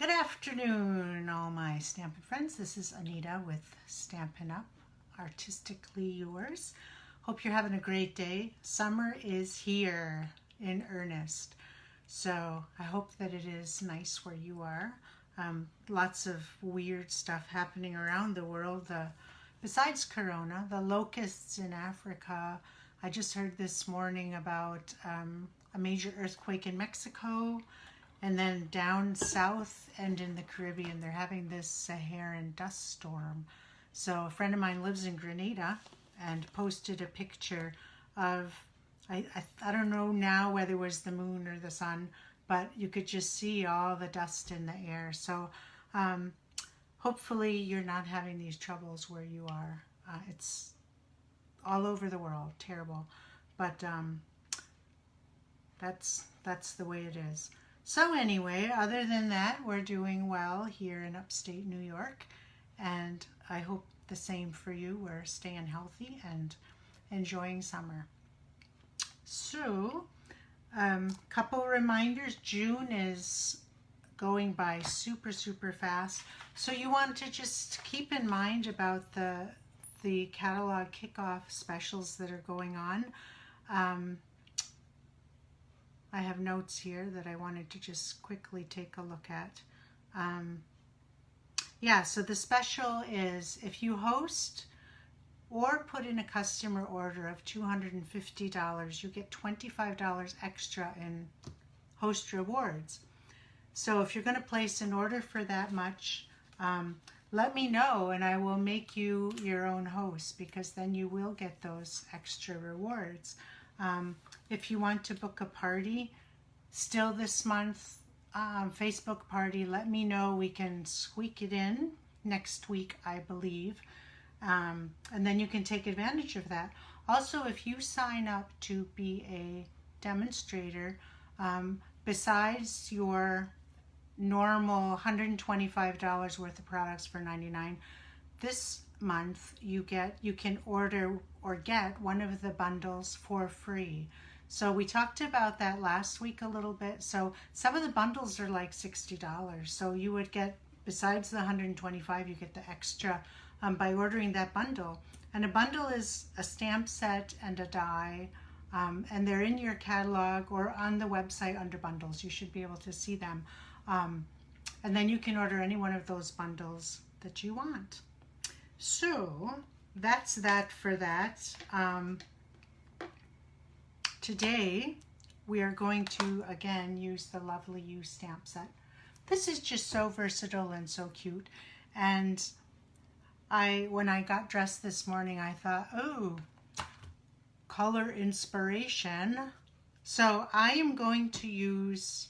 Good afternoon, all my Stampin' friends. This is Anita with Stampin' Up, Artistically Yours. Hope you're having a great day. Summer is here in earnest, so I hope that it is nice where you are. Lots of weird stuff happening around the world. Besides Corona, the locusts in Africa. I just heard this morning about a major earthquake in Mexico. And then down south and in the Caribbean, they're having this Saharan dust storm. So a friend of mine lives in Grenada and posted a picture of, I don't know now whether it was the moon or the sun, but you could just see all the dust in the air. So hopefully you're not having these troubles where you are. It's all over the world, terrible. But that's the way it is. So anyway, other than that, we're doing well here in upstate New York, and I hope the same for you. We're staying healthy and enjoying summer. So, couple reminders. June is going by super fast, so you want to just keep in mind about the catalog kickoff specials that are going on. I have notes here that I wanted to just quickly take a look at. Yeah, so the special is if you host or put in a customer order of $250, you get $25 extra in host rewards. So if you're going to place an order for that much, let me know and I will make you your own host, because then you will get those extra rewards. If you want to book a party still this month, Facebook party, let me know. We can squeak it in next week, I believe. And then you can take advantage of that. Also, if you sign up to be a demonstrator, besides your normal $125 worth of products for $99, this month you can order or get one of the bundles for free. So we talked about that last week a little bit. So some of the bundles are like $60. So you would get, besides the $125, you get the extra by ordering that bundle. And a bundle is a stamp set and a die, and they're in your catalog or on the website under bundles. You should be able to see them. And then you can order any one of those bundles that you want. So that's that for that. Today we are going to again use the Lovely You stamp set. This is just so versatile and so cute. And when I got dressed this morning, I thought, oh, color inspiration. So I am going to use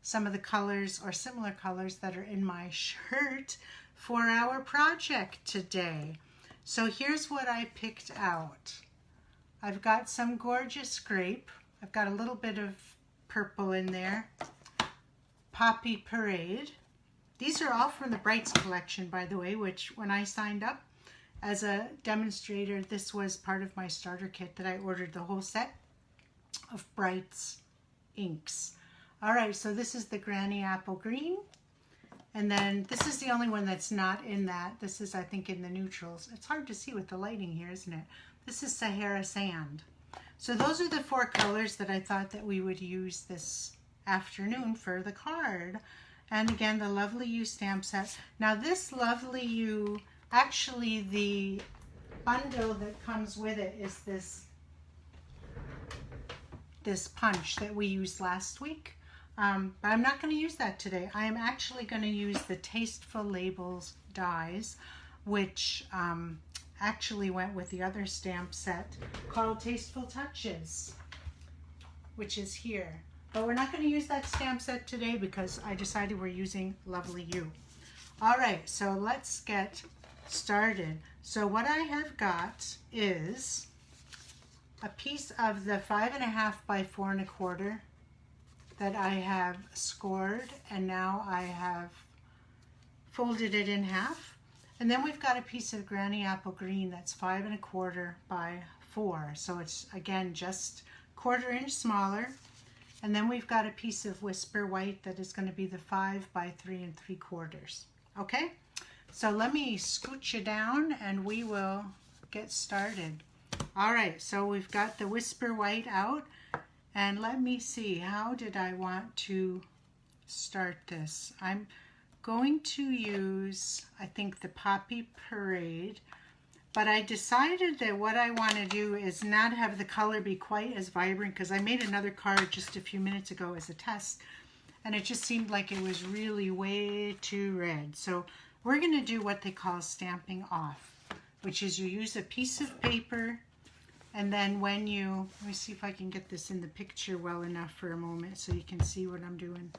some of the colors or similar colors that are in my shirt for our project today. So here's what I picked out. I've got some gorgeous grape. I've got a little bit of purple in there. Poppy Parade. These are all from the Brights collection, by the way, which when I signed up as a demonstrator, this was part of my starter kit that I ordered the whole set of Brights inks. All right, so this is the Granny Apple Green. And then this is the only one that's not in that. This is, I think, in the neutrals. It's hard to see with the lighting here, isn't it? This is Sahara Sand. So those are the four colors that I thought that we would use this afternoon for the card. And again, the Lovely You stamp set. Now this Lovely You, actually the bundle that comes with it is this punch that we used last week. But I'm not going to use that today. I am actually going to use the Tasteful Labels dies, which actually went with the other stamp set called Tasteful Touches, which is here. But we're not going to use that stamp set today because I decided we're using Lovely You. All right, so let's get started. So what I have got is a piece of the 5.5 by 4 1/4 that I have scored, and now I have folded it in half. And then we've got a piece of Granny Apple Green that's 5 1/4 by 4. So it's again just 1/4 inch smaller. And then we've got a piece of Whisper White that is going to be the 5 by 3 3/4. Okay, so let me scoot you down and we will get started. All right, so we've got the Whisper White out, and let me see, how did I want to start this? I'm going to use, I think, the Poppy Parade, but I decided that what I want to do is not have the color be quite as vibrant, because I made another card just a few minutes ago as a test, and it just seemed like it was really way too red. So we're going to do what they call stamping off, which is you use a piece of paper, and then when you, let me see if I can get this in the picture well enough for a moment so you can see what I'm doing.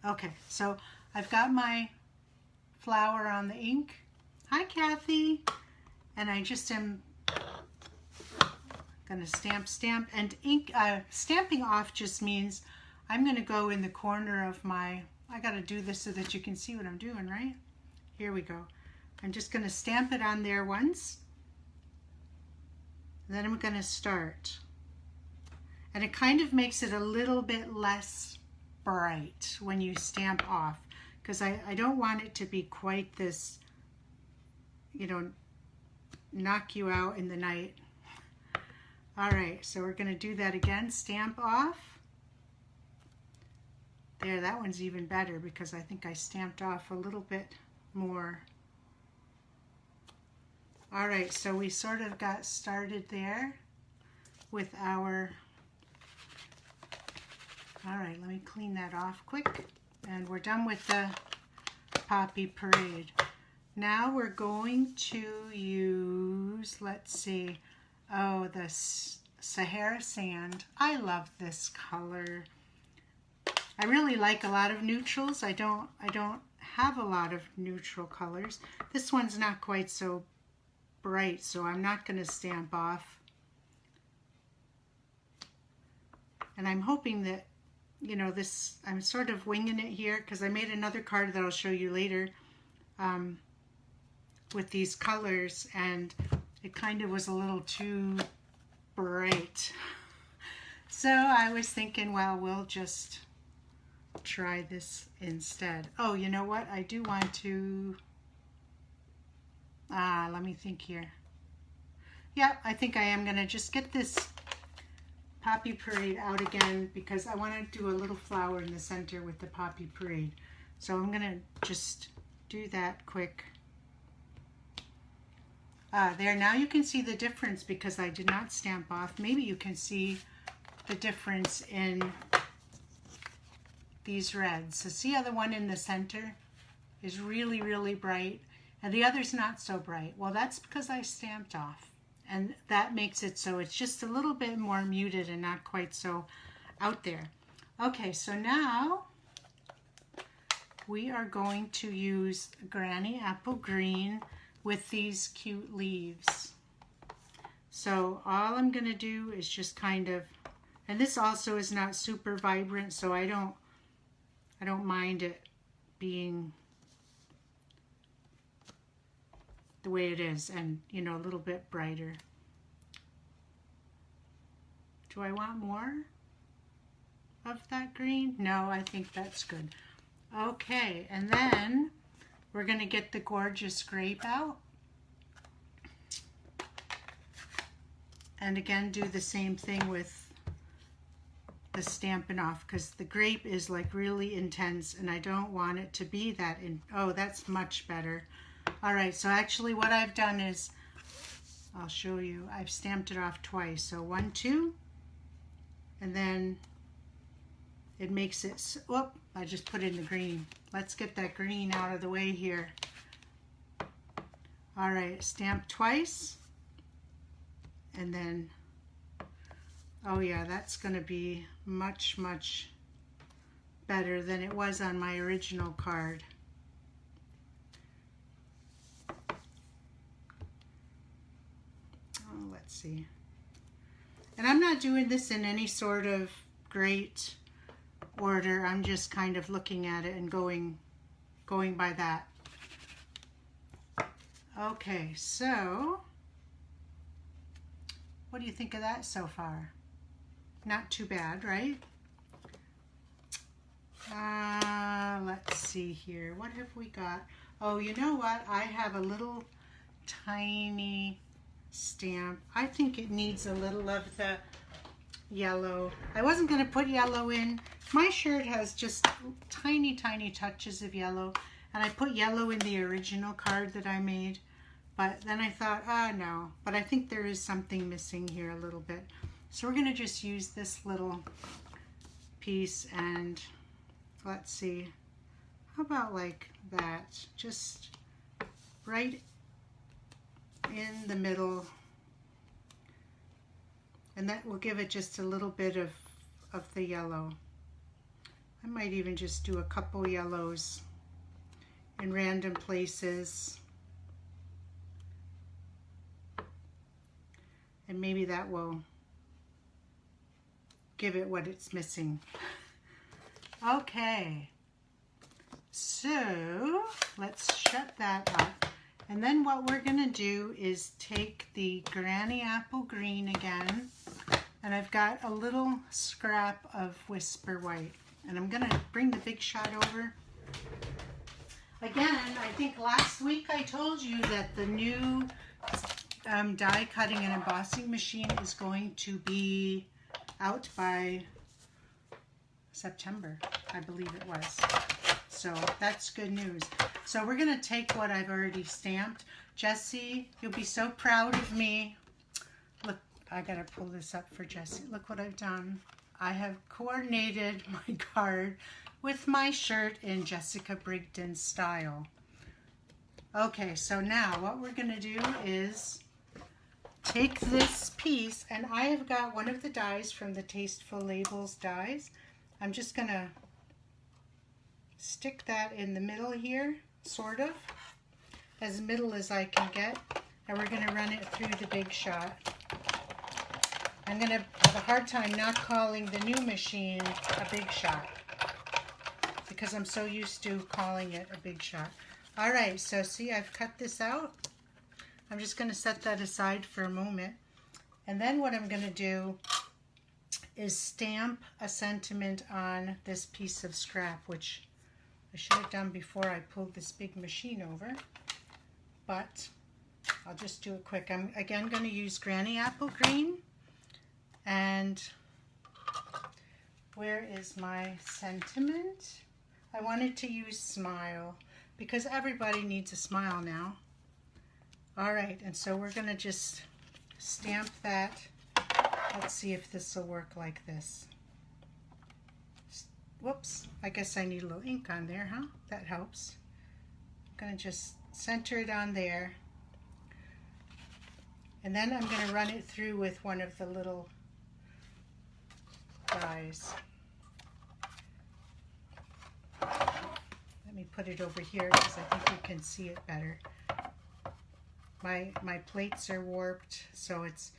Okay, so I've got my flower on the ink. Hi, Kathy. And I just am going to stamp. And ink stamping off just means I'm going to go in the corner of my, I got to do this so that you can see what I'm doing, right? Here we go. I'm just going to stamp it on there once. Then I'm going to start. And it kind of makes it a little bit less bright when you stamp off, because I don't want it to be quite this, you know, knock you out in the night. All right, so we're going to do that again. Stamp off. There, that one's even better because I think I stamped off a little bit more. All right, so we sort of got started there with our, all right, let me clean that off quick. And we're done with the Poppy Parade. Now we're going to use, let's see, oh, the Sahara Sand. I love this color. I really like a lot of neutrals. I don't have a lot of neutral colors. This one's not quite so bright, so I'm not going to stamp off. And I'm hoping that, you know, this, I'm sort of winging it here because I made another card that I'll show you later with these colors, and it kind of was a little too bright. So I was thinking, well, we'll just try this instead. Oh, you know what? I do want to, let me think here. Yeah, I think I am going to just get this Poppy Parade out again because I want to do a little flower in the center with the Poppy Parade. So I'm going to just do that quick. There, now you can see the difference because I did not stamp off. Maybe you can see the difference in these reds. So see how the one in the center is really, really bright and the other's not so bright? Well, that's because I stamped off, and that makes it so it's just a little bit more muted and not quite so out there. Okay, so now we are going to use Granny Apple Green with these cute leaves. So all I'm going to do is just kind of, and this also is not super vibrant, so I don't mind it being the way it is, and you know, a little bit brighter. Do I want more of that green? No, I think that's good. Okay, and then we're going to get the gorgeous grape out. And again, do the same thing with the Stampin' Off, because the grape is like really intense and I don't want it to be that in. Oh, that's much better. All right, so actually what I've done is, I'll show you, I've stamped it off twice. So 1, 2, and then it makes it, whoop, I just put in the green. Let's get that green out of the way here. All right, stamp twice, and then, oh yeah, that's gonna be much, much better than it was on my original card. Oh, let's see. And I'm not doing this in any sort of great order. I'm just kind of looking at it and going by that. Okay, so what do you think of that so far? Not too bad, right? Let's see here. What have we got? Oh, you know what? I have a little tiny stamp. I think it needs a little of the yellow. I wasn't going to put yellow in. My shirt has just tiny, tiny touches of yellow. And I put yellow in the original card that I made. But then I thought, no. But I think there is something missing here a little bit. So we're going to just use this little piece and let's see. How about like that? Just right in the middle. And that will give it just a little bit of the yellow. I might even just do a couple yellows in random places. And maybe that will give it what it's missing. Okay. So let's shut that up. And then what we're going to do is take the Granny Apple Green again. And I've got a little scrap of Whisper White. And I'm going to bring the Big Shot over. Again, I think last week I told you that the new die cutting and embossing machine is going to be out by September, I believe it was. So that's good news. So we're going to take what I've already stamped. Jessie, you'll be so proud of me. Look, I got to pull this up for Jessie. Look what I've done. I have coordinated my card with my shirt in Jessica Brigden style. Okay, so now what we're going to do is take this piece, and I have got one of the dies from the Tasteful Labels dies. I'm just going to stick that in the middle here, sort of, as middle as I can get, and we're going to run it through the Big Shot. I'm going to have a hard time not calling the new machine a Big Shot because I'm so used to calling it a Big Shot. All right, so see, I've cut this out. I'm just going to set that aside for a moment. And then what I'm going to do is stamp a sentiment on this piece of scrap, which I should have done before I pulled this big machine over. But I'll just do it quick. I'm again going to use Granny Apple Green. And where is my sentiment? I wanted to use Smile because everybody needs a smile now. All right, and so we're going to just stamp that. Let's see if this will work like this. Whoops, I guess I need a little ink on there, huh? That helps. I'm going to just center it on there. And then I'm going to run it through with one of the little dies. Let me put it over here because I think you can see it better. My plates are warped, so it's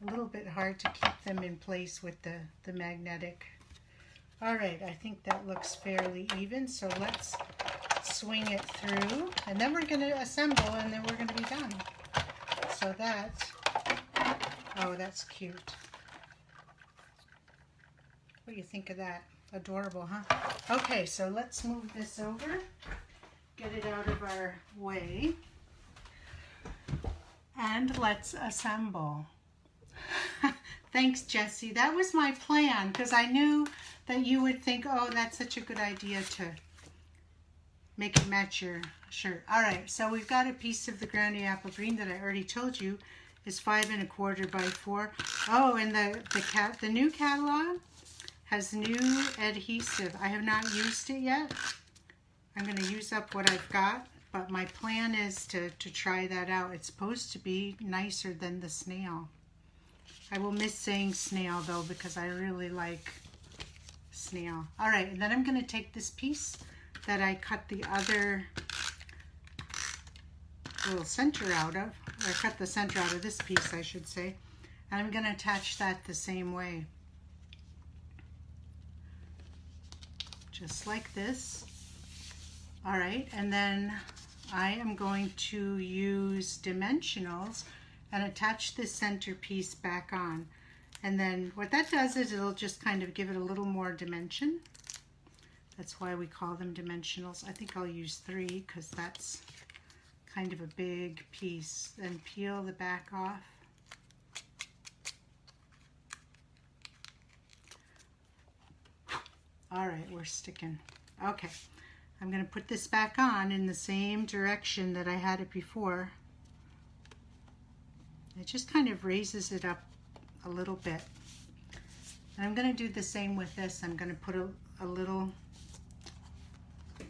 a little bit hard to keep them in place with the magnetic. All right, I think that looks fairly even, so let's swing it through, and then we're going to assemble, and then we're going to be done. So that, oh, that's cute. What do you think of that? Adorable, huh? Okay, so let's move this over, get it out of our way, and let's assemble. Thanks, Jessie. That was my plan because I knew that you would think, oh, that's such a good idea to make it match your shirt. All right, so we've got a piece of the Granny Apple Green that I already told you is 5 1/4 by 4. Oh, and the new catalog has new adhesive. I have not used it yet. I'm going to use up what I've got, but my plan is to try that out. It's supposed to be nicer than the snail. I will miss saying snail though because I really like snail. All right, and then I'm going to take this piece that I cut the other little center out of, or cut the center out of this piece, I should say, and I'm going to attach that the same way. Just like this. All right, and then I am going to use dimensionals and attach this center piece back on. And then what that does is it'll just kind of give it a little more dimension. That's why we call them dimensionals. I think I'll use 3 because that's kind of a big piece. Then peel the back off. All right, we're sticking. Okay, I'm going to put this back on in the same direction that I had it before. It just kind of raises it up a little bit. And I'm going to do the same with this. I'm going to put a little,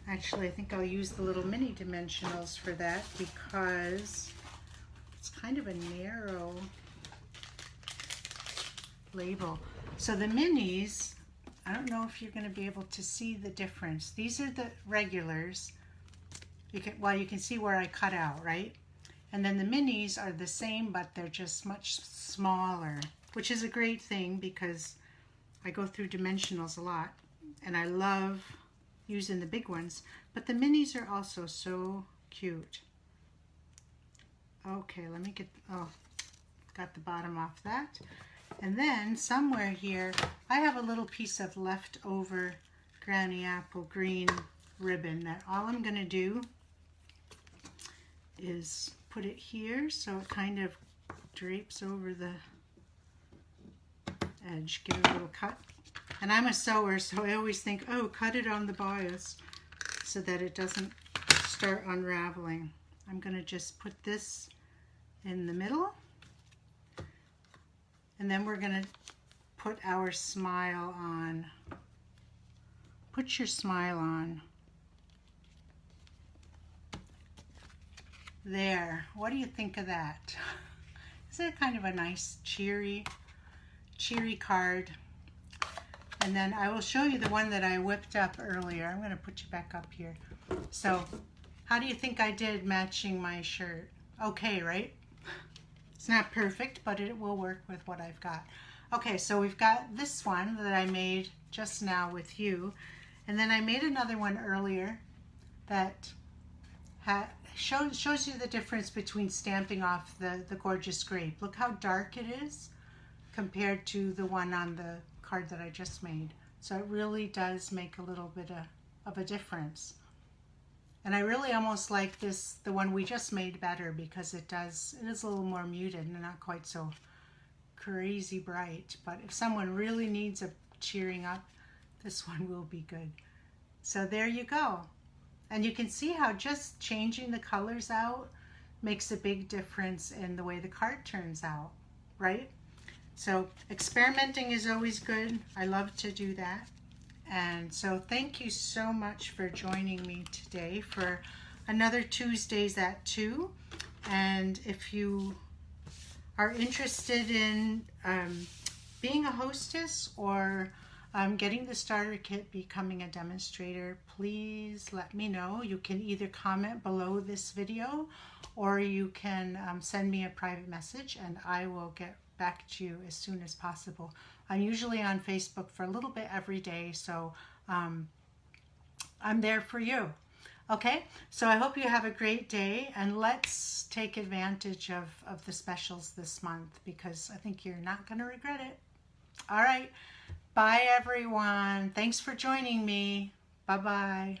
actually I think I'll use the little mini dimensionals for that because it's kind of a narrow label. So the minis, I don't know if you're going to be able to see the difference. These are the regulars. You can see where I cut out, right? And then the minis are the same, but they're just much smaller, which is a great thing because I go through dimensionals a lot and I love using the big ones. But the minis are also so cute. Okay, let me get, got the bottom off that. And then somewhere here, I have a little piece of leftover Granny Apple green ribbon that all I'm going to do is put it here so it kind of drapes over the edge. Give it a little cut. And I'm a sewer, so I always think, oh, cut it on the bias so that it doesn't start unraveling. I'm going to just put this in the middle. And then we're going to put our smile on. Put your smile on. There. What do you think of that? Isn't it kind of a nice cheery card? And then I will show you the one that I whipped up earlier. I'm going to put you back up here. So, how do you think I did matching my shirt? Okay, right? It's not perfect, but it will work with what I've got. Okay, so we've got this one that I made just now with you. And then I made another one earlier that shows you the difference between stamping off the gorgeous grape. Look how dark it is compared to the one on the card that I just made. So it really does make a little bit of a difference. And I really almost like the one we just made better because it is a little more muted and not quite so crazy bright. But if someone really needs a cheering up, this one will be good. So there you go. And you can see how just changing the colors out makes a big difference in the way the card turns out, right? So experimenting is always good. I love to do that. And so thank you so much for joining me today for another Tuesdays at 2. And if you are interested in being a hostess or getting the starter kit, becoming a demonstrator, please let me know. You can either comment below this video or you can send me a private message and I will get back to you as soon as possible. I'm usually on Facebook for a little bit every day, so I'm there for you. Okay, so I hope you have a great day, and let's take advantage of the specials this month because I think you're not going to regret it. All right, bye everyone. Thanks for joining me. Bye-bye.